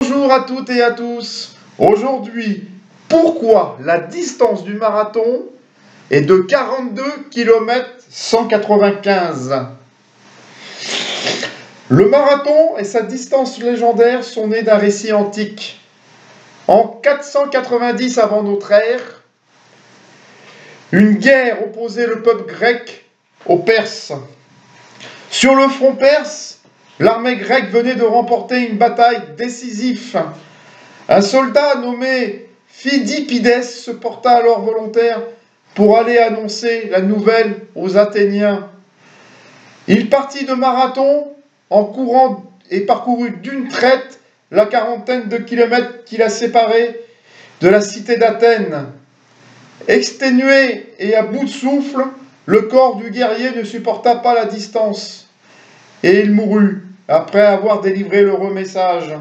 Bonjour à toutes et à tous. Aujourd'hui, pourquoi la distance du marathon est de 42 km 195? Le marathon et sa distance légendaire sont nés d'un récit antique. En 490 avant notre ère, une guerre opposait le peuple grec aux Perses. Sur le front perse, l'armée grecque venait de remporter une bataille décisive. Un soldat nommé Phidipides se porta alors volontaire pour aller annoncer la nouvelle aux Athéniens. Il partit de Marathon en courant et parcourut d'une traite la quarantaine de kilomètres qui la séparait de la cité d'Athènes. Exténué et à bout de souffle, le corps du guerrier ne supporta pas la distance et il mourut après avoir délivré l'heureux message.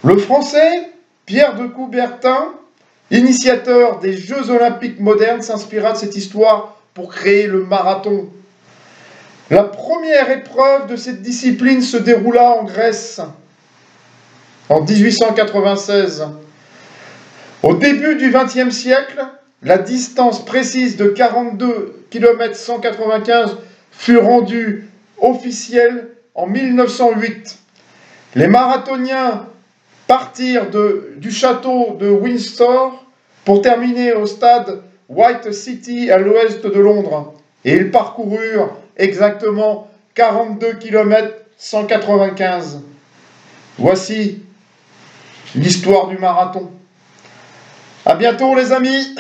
Le Français Pierre de Coubertin, initiateur des Jeux olympiques modernes, s'inspira de cette histoire pour créer le marathon. La première épreuve de cette discipline se déroula en Grèce en 1896. Au début du XXe siècle, la distance précise de 42 km 195 fut rendue officielle en 1908. Les marathoniens partirent du château de Windsor pour terminer au stade White City à l'ouest de Londres. Et ils parcoururent exactement 42 km 195. Voici l'histoire du marathon. À bientôt les amis.